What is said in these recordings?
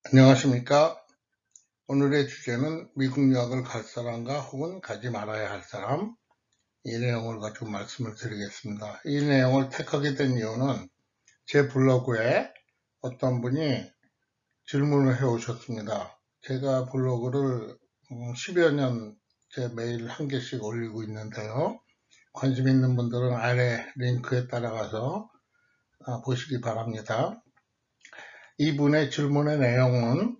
안녕하십니까. 오늘의 주제는 미국 유학을 갈 사람과 혹은 가지 말아야 할 사람, 이 내용을 가지고 말씀을 드리겠습니다. 이 내용을 택하게 된 이유는 제 블로그에 어떤 분이 질문을 해 오셨습니다. 제가 블로그를 10여 년째 매일 한 개씩 올리고 있는데요. 관심 있는 분들은 아래 링크에 따라가서 보시기 바랍니다. 이분의 질문의 내용은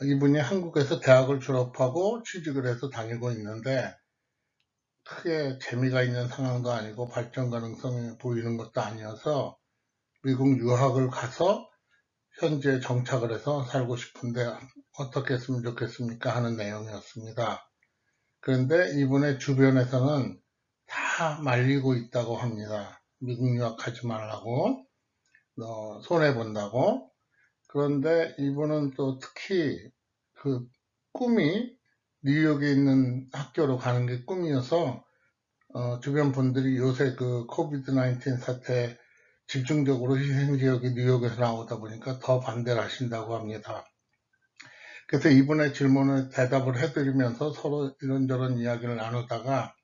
이분이 한국에서 대학을 졸업하고 취직을 해서 다니고 있는데 크게 재미가 있는 상황도 아니고 발전 가능성이 보이는 것도 아니어서 미국 유학을 가서 현재 정착을 해서 살고 싶은데 어떻게 했으면 좋겠습니까 하는 내용이었습니다. 그런데 이분의 주변에서는 다 말리고 있다고 합니다. 미국 유학 가지 말라고, 너 손해본다고. 그런데 이분은 또 특히 그 꿈이 뉴욕에 있는 학교로 가는 게 꿈이어서 주변 분들이 요새 그 코비드 19 사태 집중적으로 희생지역이 뉴욕에서 나오다 보니까 더 반대를 하신다고 합니다. 그래서 이분의 질문을 대답을 해드리면서 서로 이런저런 이야기를 나누다가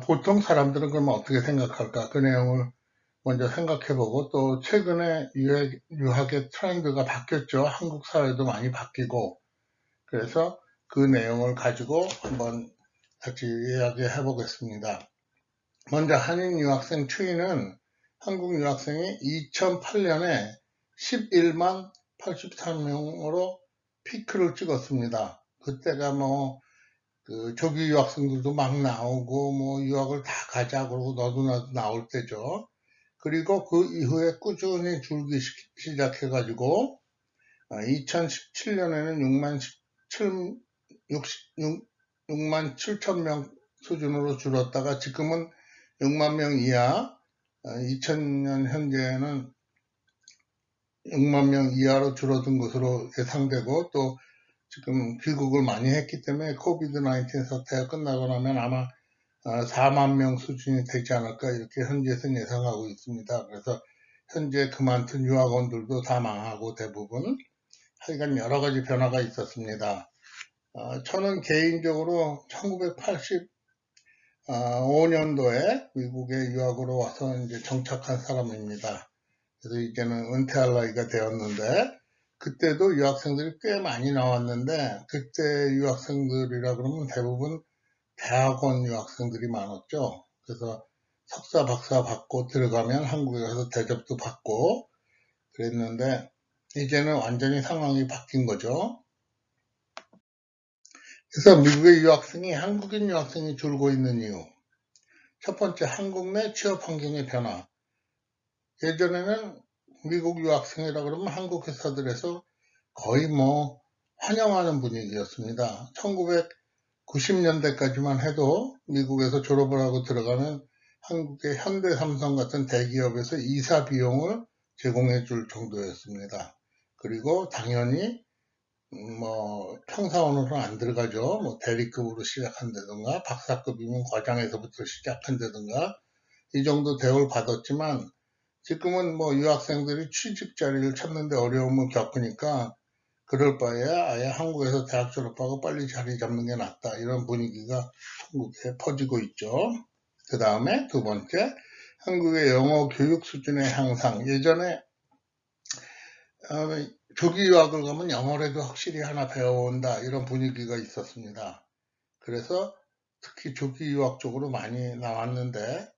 보통 사람들은 그러면 어떻게 생각할까 그 내용을 먼저 생각해보고 또 최근에 유학의 트렌드가 바뀌었죠. 한국 사회도 많이 바뀌고 그래서 그 내용을 가지고 한번 같이 이야기해 보겠습니다. 먼저 한인 유학생 추이는 한국 유학생이 2008년에 11만 83명으로 피크를 찍었습니다. 그때가 그 조기 유학생들도 막 나오고 유학을 다 가자 그러고 너도 나도 나올 때죠. 그리고 그 이후에 꾸준히 줄기 시작해가지고 2017년에는 6만 7천 명 수준으로 줄었다가 지금은 6만 명 이하, 2000년 현재는 6만 명 이하로 줄어든 것으로 예상되고 또 지금 귀국을 많이 했기 때문에 코비드 19 사태가 끝나고 나면 아마 4만 명 수준이 되지 않을까 이렇게 현지에서는 예상하고 있습니다. 그래서 현재 그만둔 유학원들도 다 망하고 대부분 하여간 여러 가지 변화가 있었습니다. 저는 개인적으로 1985년도에 미국에 유학으로 와서 이제 정착한 사람입니다. 그래서 이제는 은퇴할 나이가 되었는데 그때도 유학생들이 꽤 많이 나왔는데 그때 유학생들이라 그러면 대부분 대학원 유학생들이 많았죠. 그래서 석사, 박사 받고 들어가면 한국에 가서 대접도 받고 그랬는데 이제는 완전히 상황이 바뀐 거죠. 그래서 미국의 유학생이 한국인 유학생이 줄고 있는 이유. 첫 번째, 한국 내 취업 환경의 변화. 예전에는 미국 유학생이라 그러면 한국 회사들에서 거의 환영하는 분위기였습니다. 1990년대까지만 해도 미국에서 졸업을 하고 들어가면 한국의 현대 삼성 같은 대기업에서 이사 비용을 제공해 줄 정도였습니다. 그리고 당연히 평사원으로 안 들어가죠. 대리급으로 시작한다든가 박사급이면 과장에서부터 시작한다든가 이 정도 대우를 받았지만 지금은 유학생들이 취직 자리를 찾는데 어려움을 겪으니까 그럴 바에 아예 한국에서 대학 졸업하고 빨리 자리 잡는 게 낫다. 이런 분위기가 한국에 퍼지고 있죠. 그 다음에 두 번째, 한국의 영어 교육 수준의 향상. 예전에 조기 유학을 가면 영어라도 확실히 하나 배워온다. 이런 분위기가 있었습니다. 그래서 특히 조기 유학 쪽으로 많이 나왔는데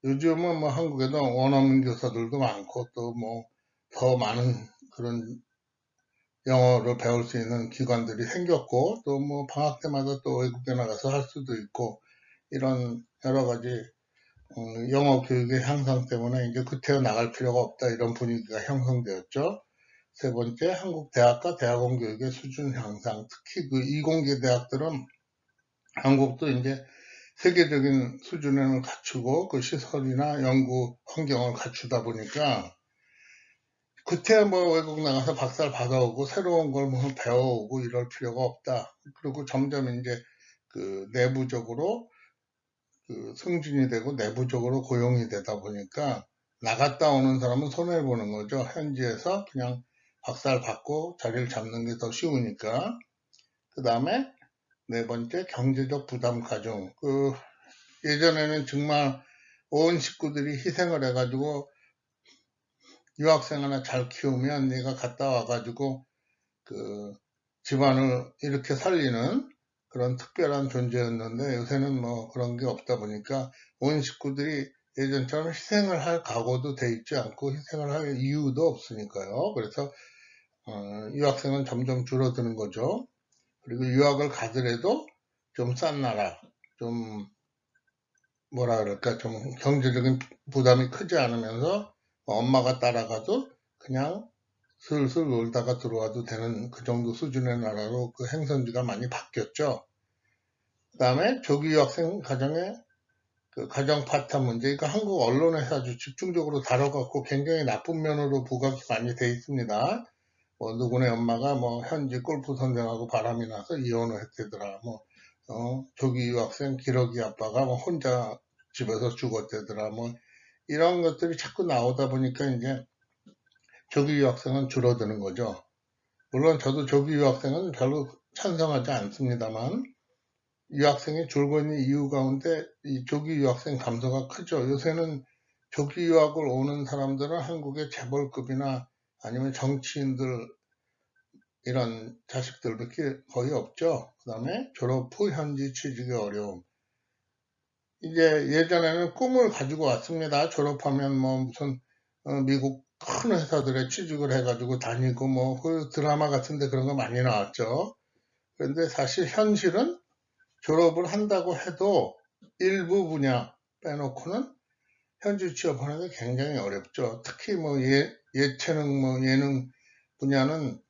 요즘은 한국에도 원어민 교사들도 많고 또 더 많은 그런 영어를 배울 수 있는 기관들이 생겼고 또 방학 때마다 또 외국에 나가서 할 수도 있고 이런 여러 가지 영어 교육의 향상 때문에 이제 구태여 나갈 필요가 없다 이런 분위기가 형성되었죠. 세 번째, 한국 대학과 대학원 교육의 수준 향상, 특히 그 이공계 대학들은 한국도 이제 세계적인 수준을 갖추고 그 시설이나 연구 환경을 갖추다 보니까 그때 외국 나가서 박사를 받아오고 새로운 걸 배워오고 이럴 필요가 없다. 그리고 점점 이제 그 내부적으로 그 승진이 되고 내부적으로 고용이 되다 보니까 나갔다 오는 사람은 손해보는 거죠. 현지에서 그냥 박살 받고 자리를 잡는 게 더 쉬우니까. 그 다음에 네 번째, 경제적 부담 가중. 예전에는 정말 온 식구들이 희생을 해가지고 유학생 하나 잘 키우면 내가 갔다 와가지고 그 집안을 이렇게 살리는 그런 특별한 존재였는데, 요새는 뭐 그런 게 없다 보니까 온 식구들이 예전처럼 희생을 할 각오도 돼 있지 않고 희생을 할 이유도 없으니까요. 그래서 유학생은 점점 줄어드는 거죠. 그리고 유학을 가더라도 좀 싼 나라, 좀 뭐라 그럴까, 좀 경제적인 부담이 크지 않으면서 엄마가 따라가도 그냥 슬슬 놀다가 들어와도 되는 그 정도 수준의 나라로 그 행선지가 많이 바뀌었죠. 그 다음에 조기 유학생 가정의 그 가정 파탄 문제, 이거 한국 언론에서 아주 집중적으로 다뤄갖고 굉장히 나쁜 면으로 부각이 많이 돼 있습니다. 뭐 누구네 엄마가 뭐 현지 골프 선생하고 바람이 나서 이혼을 했대더라. 뭐 조기 유학생 기러기 아빠가 뭐 혼자 집에서 죽었대더라. 뭐 이런 것들이 자꾸 나오다 보니까 이제 조기 유학생은 줄어드는 거죠. 물론 저도 조기 유학생은 별로 찬성하지 않습니다만, 유학생이 줄고 있는 이유 가운데 이 조기 유학생 감소가 크죠. 요새는 조기 유학을 오는 사람들은 한국의 재벌급이나 아니면 정치인들 이런 자식들밖에 거의 없죠. 그 다음에 졸업 후 현지 취직의 어려움. 이제 예전에는 꿈을 가지고 왔습니다. 졸업하면 뭐 무슨 미국 큰 회사들에 취직을 해가지고 다니고 뭐 그 드라마 같은데 그런 거 많이 나왔죠. 그런데 사실 현실은 졸업을 한다고 해도 일부 분야 빼놓고는 현지 취업하는 게 굉장히 어렵죠. 특히 뭐 예체능, 뭐 예능 분야는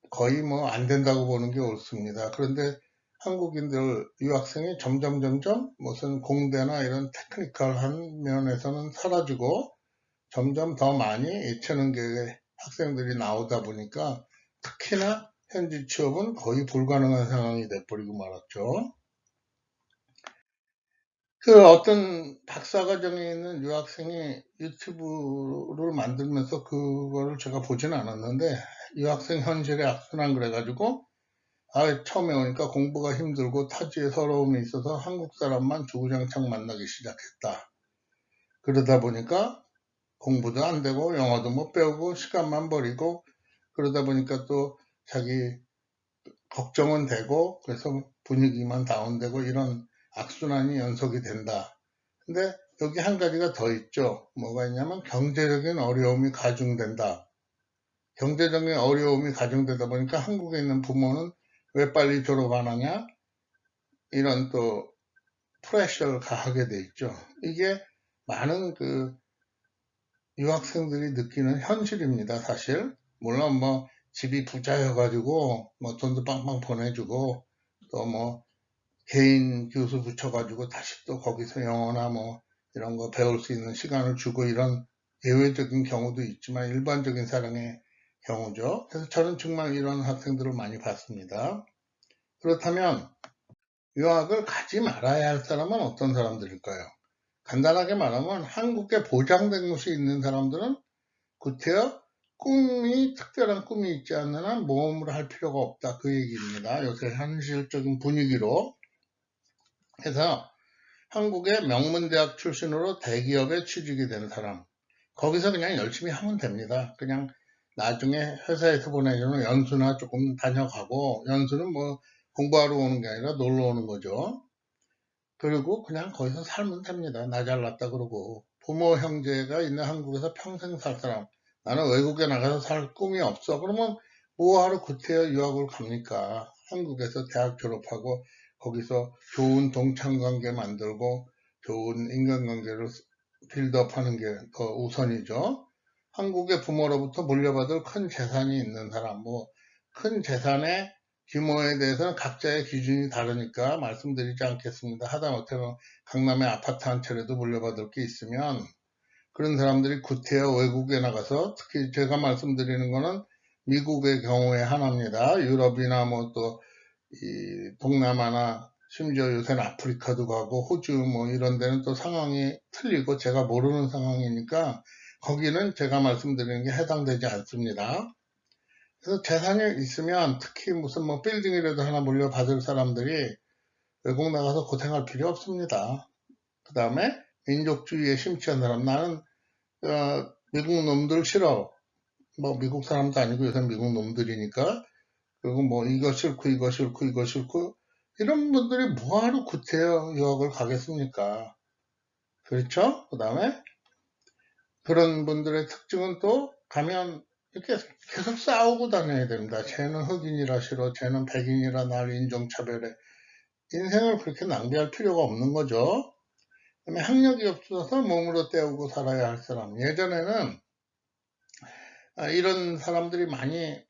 거의 뭐 안 된다고 보는 게 옳습니다. 그런데 한국인들 유학생이 점점 무슨 공대나 이런 테크니컬한 면에서는 사라지고 점점 더 많이 예체능계의 학생들이 나오다 보니까 특히나 현지 취업은 거의 불가능한 상황이 돼버리고 말았죠. 그 어떤 박사과정에 있는 유학생이 유튜브를 만들면서 그거를 제가 보진 않았는데, 유학생 현실의 악순환 그래가지고 처음에 오니까 공부가 힘들고 타지에 서러움이 있어서 한국 사람만 주구장창 만나기 시작했다. 그러다 보니까 공부도 안 되고 영어도 못 배우고 시간만 버리고, 그러다 보니까 또 자기 걱정은 되고 그래서 분위기만 다운되고 이런 악순환이 연속이 된다. 근데 여기 한 가지가 더 있죠. 뭐가 있냐면 경제적인 어려움이 가중된다. 경제적인 어려움이 가중되다 보니까 한국에 있는 부모는 왜 빨리 졸업 안 하냐? 이런 또 프레셔를 가하게 돼 있죠. 이게 많은 그 유학생들이 느끼는 현실입니다, 사실. 물론 뭐 집이 부자여가지고 뭐 돈도 빵빵 보내주고 또 뭐 개인 교수 붙여가지고 다시 또 거기서 영어나 뭐 이런 거 배울 수 있는 시간을 주고 이런 예외적인 경우도 있지만 일반적인 사람의 경우죠. 그래서 저는 정말 이런 학생들을 많이 봤습니다. 그렇다면 유학을 가지 말아야 할 사람은 어떤 사람들일까요? 간단하게 말하면 한국에 보장된 곳이 있는 사람들은 구태여 특별한 꿈이 있지 않는 한 모험을 할 필요가 없다, 그 얘기입니다. 요새 현실적인 분위기로 해서 한국의 명문대학 출신으로 대기업에 취직이 된 사람, 거기서 그냥 열심히 하면 됩니다. 그냥 나중에 회사에서 보내주는 연수나 조금 다녀가고, 연수는 뭐 공부하러 오는 게 아니라 놀러 오는 거죠. 그리고 그냥 거기서 살면 됩니다. 나 잘났다 그러고. 부모 형제가 있는 한국에서 평생 살 사람, 나는 외국에 나가서 살 꿈이 없어. 그러면 뭐하러 구태여 유학을 갑니까? 한국에서 대학 졸업하고 거기서 좋은 동창관계 만들고 좋은 인간관계를 빌드업하는 게 더 우선이죠. 한국의 부모로부터 물려받을 큰 재산이 있는 사람, 뭐 큰 재산의 규모에 대해서는 각자의 기준이 다르니까 말씀드리지 않겠습니다. 하다못해 강남에 아파트 한 채라도 물려받을 게 있으면 그런 사람들이 구태여 외국에 나가서, 특히 제가 말씀드리는 거는 미국의 경우에 하나입니다. 유럽이나 뭐 또 이 동남아나 심지어 요새는 아프리카도 가고 호주 뭐 이런 데는 또 상황이 틀리고 제가 모르는 상황이니까 거기는 제가 말씀드리는 게 해당되지 않습니다. 그래서 재산이 있으면 특히 무슨 뭐 빌딩이라도 하나 물려받을 사람들이 외국 나가서 고생할 필요 없습니다. 그 다음에 민족주의에 심취한 사람, 나는 미국 놈들 싫어. 뭐 미국 사람도 아니고 요새 미국 놈들이니까. 그리고 뭐 이거 싫고 이거 싫고 이거 싫고 이런 분들이 뭐하러 구태여 유학을 가겠습니까? 그렇죠? 그 다음에 그런 분들의 특징은 또 가면 이렇게 계속 싸우고 다녀야 됩니다. 쟤는 흑인이라 싫어, 쟤는 백인이라 날 인종차별해. 인생을 그렇게 낭비할 필요가 없는 거죠. 그다음에 학력이 없어서 몸으로 때우고 살아야 할 사람. 예전에는 이런 사람들이 많이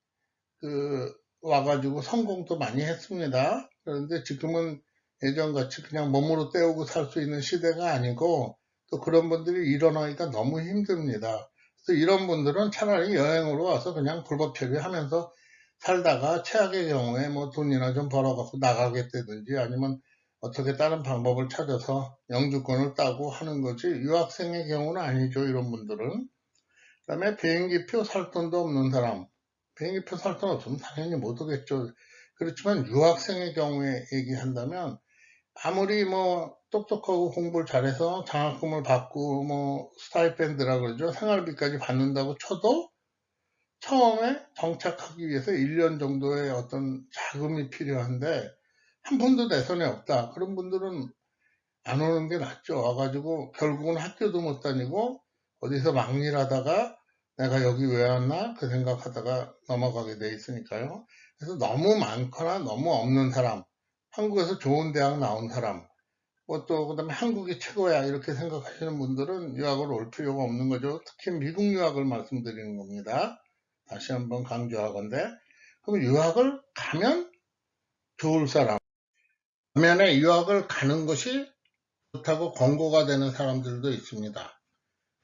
와가지고 성공도 많이 했습니다. 그런데 지금은 예전같이 그냥 몸으로 때우고 살 수 있는 시대가 아니고 또 그런 분들이 일어나기가 너무 힘듭니다. 그래서 이런 분들은 차라리 여행으로 와서 그냥 불법 체류하면서 살다가 최악의 경우에 뭐 돈이나 좀 벌어갖고 나가겠다든지 아니면 어떻게 다른 방법을 찾아서 영주권을 따고 하는 거지 유학생의 경우는 아니죠. 이런 분들은. 그 다음에 비행기표 살 돈도 없는 사람. 비행기표 살 돈 없으면 당연히 못 오겠죠. 그렇지만 유학생의 경우에 얘기한다면 아무리 뭐 똑똑하고 공부를 잘해서 장학금을 받고 뭐 스타이펜드라 그러죠. 생활비까지 받는다고 쳐도 처음에 정착하기 위해서 1년 정도의 어떤 자금이 필요한데 한 푼도 내 손에 없다. 그런 분들은 안 오는 게 낫죠. 와가지고 결국은 학교도 못 다니고 어디서 막일하다가 내가 여기 왜 왔나 그 생각하다가 넘어가게 돼 있으니까요. 그래서 너무 많거나 너무 없는 사람, 한국에서 좋은 대학 나온 사람, 뭐 또 그다음에 한국이 최고야 이렇게 생각하시는 분들은 유학을 올 필요가 없는 거죠. 특히 미국 유학을 말씀드리는 겁니다. 다시 한번 강조하건대 그럼 유학을 가면 좋을 사람, 반면에 유학을 가는 것이 좋다고 권고가 되는 사람들도 있습니다.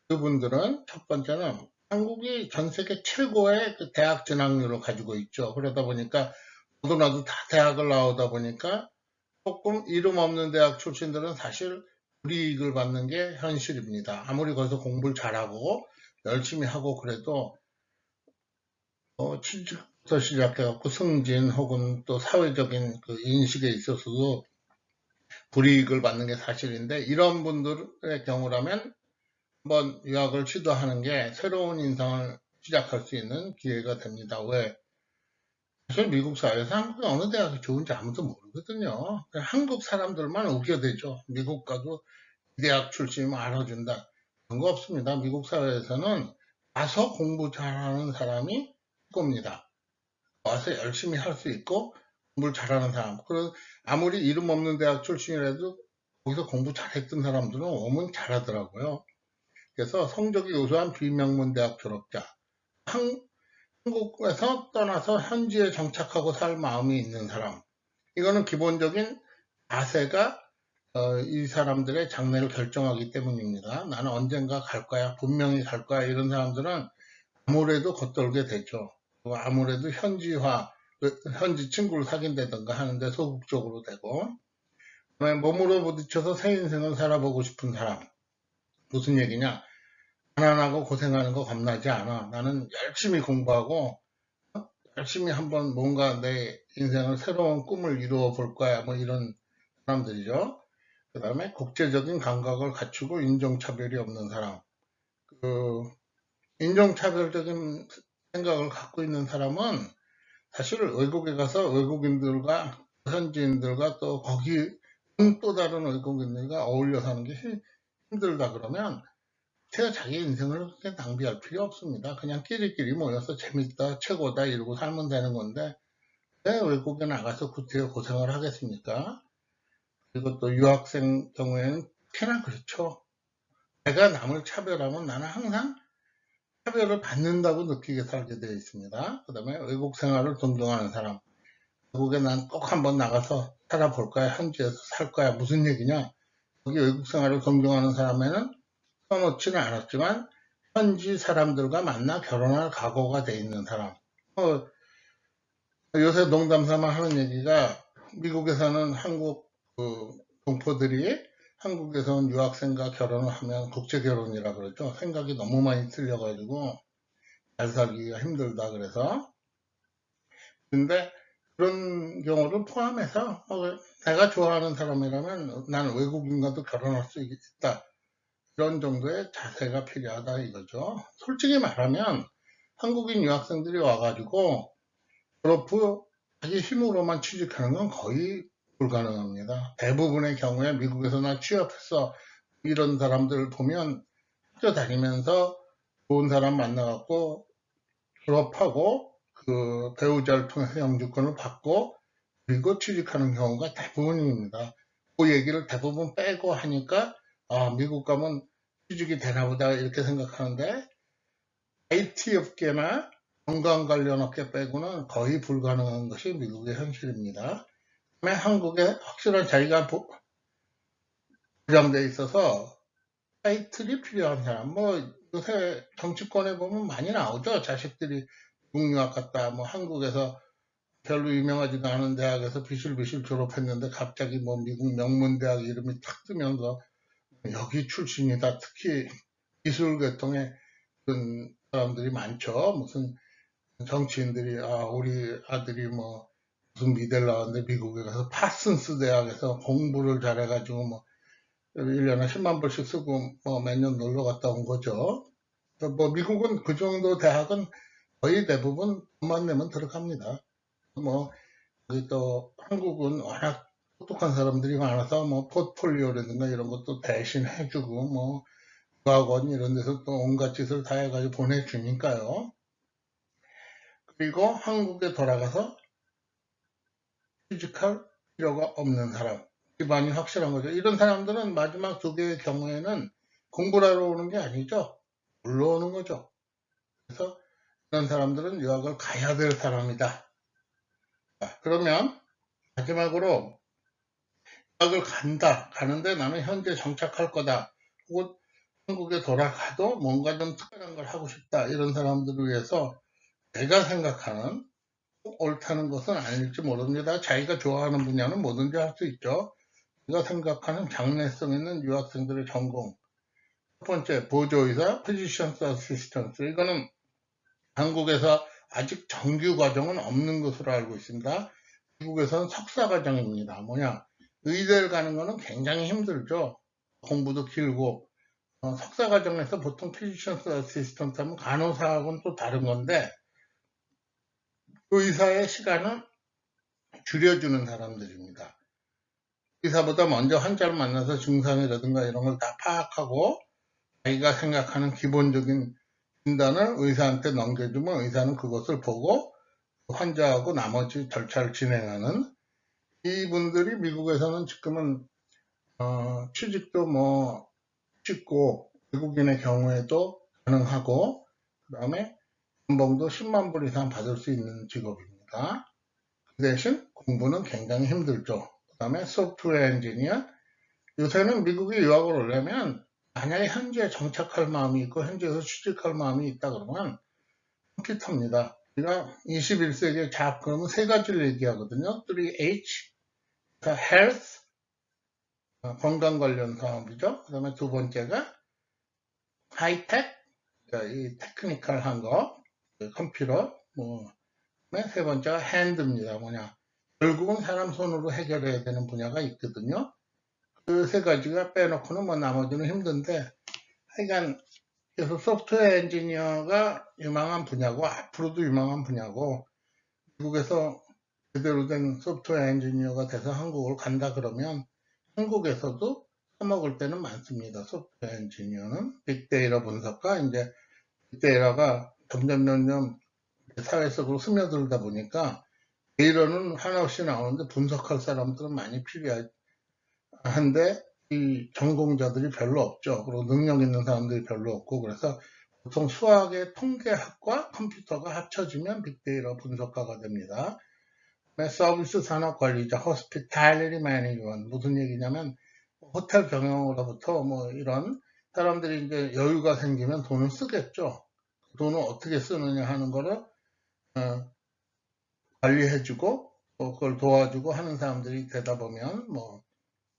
그분들은 첫 번째는 한국이 전 세계 최고의 그 대학 진학률을 가지고 있죠. 그러다 보니까 너도 나도 다 대학을 나오다 보니까 조금 이름 없는 대학 출신들은 사실 불이익을 받는 게 현실입니다. 아무리 거기서 공부를 잘하고 열심히 하고 그래도 취직부터 시작해갖고 승진 혹은 또 사회적인 그 인식에 있어서도 불이익을 받는 게 사실인데 이런 분들의 경우라면 한번 유학을 시도하는 게 새로운 인생을 시작할 수 있는 기회가 됩니다. 왜? 사실 미국 사회에서 한국의 어느 대학이 좋은지 아무도 모르거든요. 한국 사람들만 우겨대죠. 미국 가도 이 대학 출신이면 알아준다. 그런 거 없습니다. 미국 사회에서는 와서 공부 잘하는 사람이 겁니다. 와서 열심히 할 수 있고 공부를 잘하는 사람. 그리고 아무리 이름 없는 대학 출신이라도 거기서 공부 잘했던 사람들은 오면 잘하더라고요. 그래서 성적이 우수한 비명문 대학 졸업자, 한국에서 떠나서 현지에 정착하고 살 마음이 있는 사람, 이거는 기본적인 자세가 이 사람들의 장래를 결정하기 때문입니다. 나는 언젠가 갈 거야, 분명히 갈 거야 이런 사람들은 아무래도 겉돌게 되죠. 아무래도 현지화, 현지 친구를 사귄다든가 하는데 소극적으로 되고, 그다음에 몸으로 부딪혀서 새 인생을 살아보고 싶은 사람. 무슨 얘기냐? 가난하고 고생하는 거 겁나지 않아. 나는 열심히 공부하고 열심히 한번 뭔가 내 인생을 새로운 꿈을 이루어 볼 거야. 뭐 이런 사람들이죠. 그 다음에 국제적인 감각을 갖추고 인종차별이 없는 사람. 그 인종차별적인 생각을 갖고 있는 사람은 사실 외국에 가서 외국인들과 현지인들과 또 거기 또 다른 외국인들과 어울려 사는 게 힘들다 그러면 제가 자기 인생을 그렇게 낭비할 필요 없습니다. 그냥 끼리끼리 모여서 재밌다, 최고다 이러고 살면 되는 건데 왜 외국에 나가서 구태여 고생을 하겠습니까? 그리고 또 유학생 경우에는 특히나 그렇죠. 내가 남을 차별하면 나는 항상 차별을 받는다고 느끼게 살게 되어 있습니다. 그 다음에 외국 생활을 존경하는 사람. 외국에 난 꼭 한번 나가서 살아볼 거야. 현지에서 살 거야. 무슨 얘기냐? 여기 외국 생활을 존경하는 사람에는 써놓지는 않았지만 현지 사람들과 만나 결혼할 각오가 돼 있는 사람. 요새 농담삼아 하는 얘기가 미국에서는 한국 동포들이 한국에서 온 유학생과 결혼을 하면 국제결혼이라 그러죠. 생각이 너무 많이 틀려가지고 잘 살기가 힘들다 그래서 근데 그런 경우를 포함해서 내가 좋아하는 사람이라면 나는 외국인과도 결혼할 수 있다. 이런 정도의 자세가 필요하다 이거죠. 솔직히 말하면 한국인 유학생들이 와가지고 졸업 후 자기 힘으로만 취직하는 건 거의 불가능합니다. 대부분의 경우에 미국에서 나 취업했어 이런 사람들을 보면 학교 다니면서 좋은 사람 만나갖고 졸업하고 그 배우자를 통해서 영주권을 받고 그리고 취직하는 경우가 대부분입니다. 그 얘기를 대부분 빼고 하니까 미국 가면 취직이 되나 보다 이렇게 생각하는데 IT 업계나 건강 관련 업계 빼고는 거의 불가능한 것이 미국의 현실입니다. 그다음에 한국에 확실한 자기가 보장돼 있어서 타이틀이 필요한 사람, 요새 정치권에 보면 많이 나오죠. 자식들이 국유학 갔다, 한국에서 별로 유명하지도 않은 대학에서 비실비실 졸업했는데 갑자기 미국 명문대학 이름이 탁 뜨면서 여기 출신이다. 특히 기술계통의 그런 사람들이 많죠. 무슨 정치인들이 우리 아들이 무슨 미대를 나왔는데 미국에 가서 파슨스 대학에서 공부를 잘해가지고 1년에 10만 불씩 쓰고 몇 년 놀러 갔다 온 거죠. 미국은 그 정도 대학은 거의 대부분 돈만 내면 들어갑니다. 여기 또 한국은 워낙 똑똑한 사람들이 많아서 포트폴리오라든가 이런 것도 대신 해주고 유학원 이런 데서 또 온갖 짓을 다 해가지고 보내주니까요. 그리고 한국에 돌아가서 취직할 필요가 없는 사람, 기반이 확실한 거죠. 이런 사람들은 마지막 두 개의 경우에는 공부를 하러 오는 게 아니죠. 놀러오는 거죠. 그래서 이런 사람들은 유학을 가야 될 사람이다. 그러면 마지막으로 유학을 가는데 나는 현재 정착할 거다. 혹은 한국에 돌아가도 뭔가 좀 특별한 걸 하고 싶다. 이런 사람들을 위해서 내가 생각하는 꼭 옳다는 것은 아닐지 모릅니다. 자기가 좋아하는 분야는 뭐든지 할 수 있죠. 제가 생각하는 장래성 있는 유학생들의 전공. 첫 번째, 보조의사, Physician's Assistant. 이거는 한국에서 아직 정규 과정은 없는 것으로 알고 있습니다. 미국에서는 석사 과정입니다. 의대를 가는 거는 굉장히 힘들죠. 공부도 길고. 석사 과정에서 보통 Physician's Assistant 하면 간호사하고는 또 다른 건데, 의사의 시간은 줄여주는 사람들입니다. 의사보다 먼저 환자를 만나서 증상이라든가 이런 걸 다 파악하고 자기가 생각하는 기본적인 진단을 의사한테 넘겨주면 의사는 그것을 보고 환자하고 나머지 절차를 진행하는 이분들이 미국에서는 지금은 취직도 쉽고 외국인의 경우에도 가능하고 그 다음에 연봉도 10만 불 이상 받을 수 있는 직업입니다. 그 대신 공부는 굉장히 힘들죠. 그 다음에 소프트웨어 엔지니어 요새는 미국에 유학을 오려면 만약에 현지에 정착할 마음이 있고 현지에서 취직할 마음이 있다 그러면 컴퓨터입니다. 우리가 21세기의 잡 그러면 세 가지를 얘기하거든요. 3H, Health, 건강 관련 사업이죠. 그 다음에 두 번째가 하이텍, 이 테크니컬한 거, 컴퓨터, 세 번째가 핸드입니다. 결국은 사람 손으로 해결해야 되는 분야가 있거든요. 그 세 가지가 빼놓고는 나머지는 힘든데, 하여간, 그래서 소프트웨어 엔지니어가 유망한 분야고, 앞으로도 유망한 분야고, 미국에서 제대로 된 소프트웨어 엔지니어가 돼서 한국을 간다 그러면, 한국에서도 써먹을 때는 많습니다. 소프트웨어 엔지니어는. 빅데이터 분석과 이제 빅데이터가 점점 사회 속으로 스며들다 보니까 데이터는 한없이 나오는데 분석할 사람들은 많이 필요한데 이 전공자들이 별로 없죠. 그리고 능력 있는 사람들이 별로 없고 그래서 보통 수학의 통계학과 컴퓨터가 합쳐지면 빅데이터 분석가가 됩니다. 서비스 산업 관리자, hospitality management 무슨 얘기냐면 호텔 경영으로부터 이런 사람들이 이제 여유가 생기면 돈을 쓰겠죠. 돈을 어떻게 쓰느냐 하는 거를 관리해주고 그걸 도와주고 하는 사람들이 되다 보면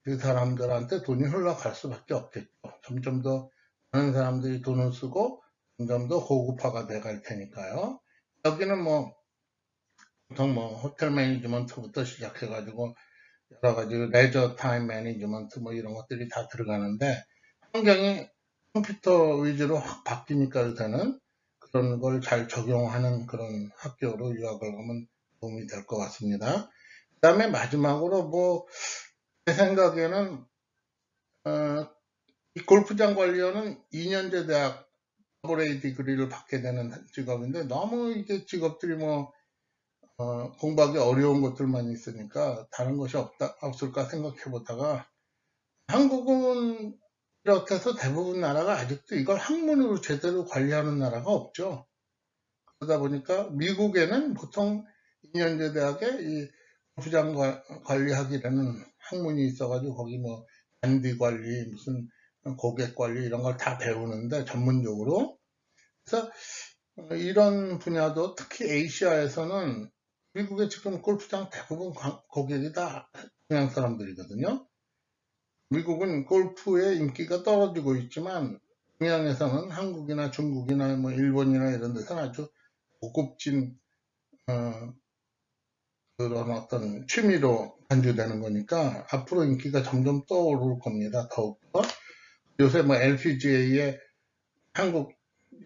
그 사람들한테 돈이 흘러갈 수밖에 없겠죠. 점점 더 많은 사람들이 돈을 쓰고 점점 더 고급화가 돼갈 테니까요. 여기는 보통 뭐 호텔 매니지먼트부터 시작해가지고 여러 가지 레저 타임 매니지먼트 뭐 이런 것들이 다 들어가는데 환경이 컴퓨터 위주로 확 바뀌니까 요새는 그런 걸 잘 적용하는 그런 학교로 유학을 가면 도움이 될 것 같습니다. 그 다음에 마지막으로 뭐 제 생각에는 이 골프장 관리원은 2년제 대학 더블A 디그리를 받게 되는 직업인데 너무 이게 직업들이 뭐 공부하기 어려운 것들만 있으니까 다른 것이 없을까 생각해 보다가 한국은 이렇게 해서 대부분 나라가 아직도 이걸 학문으로 제대로 관리하는 나라가 없죠. 그러다 보니까 미국에는 보통 2년제 대학에 이 골프장 관리학이라는 학문이 있어가지고 거기 뭐 잔디 관리, 무슨 고객 관리 이런 걸 다 배우는데 전문적으로. 그래서 이런 분야도 특히 아시아에서는 미국의 지금 골프장 대부분 고객이 다 동양 사람들이거든요. 미국은 골프의 인기가 떨어지고 있지만 동양에서는 한국이나 중국이나 뭐 일본이나 이런 데서는 아주 고급진 그런 어떤 취미로 간주되는 거니까 앞으로 인기가 점점 떠오를 겁니다. 더욱더 요새 뭐 LPGA에 한국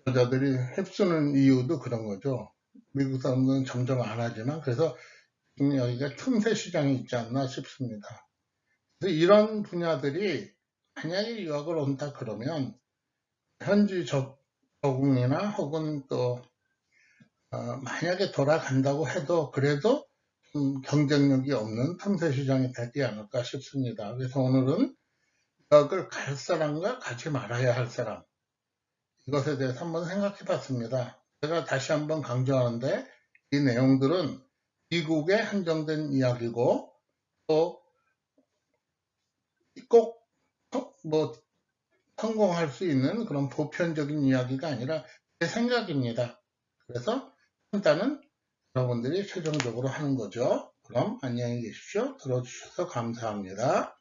여자들이 휩쓰는 이유도 그런 거죠. 미국 사람들은 점점 안 하지만 그래서 여기가 틈새 시장이 있지 않나 싶습니다. 그래서 이런 분야들이 만약에 유학을 온다 그러면 현지 적응이나 혹은 또 만약에 돌아간다고 해도 그래도 경쟁력이 없는 틈새 시장이 되지 않을까 싶습니다. 그래서 오늘은 유학을 갈 사람과 가지 말아야 할 사람 이것에 대해서 한번 생각해 봤습니다. 제가 다시 한번 강조하는데 이 내용들은 미국에 한정된 이야기고 또 꼭 뭐 성공할 수 있는 그런 보편적인 이야기가 아니라 제 생각입니다. 그래서 판단은 여러분들이 최종적으로 하는 거죠. 그럼 안녕히 계십시오. 들어주셔서 감사합니다.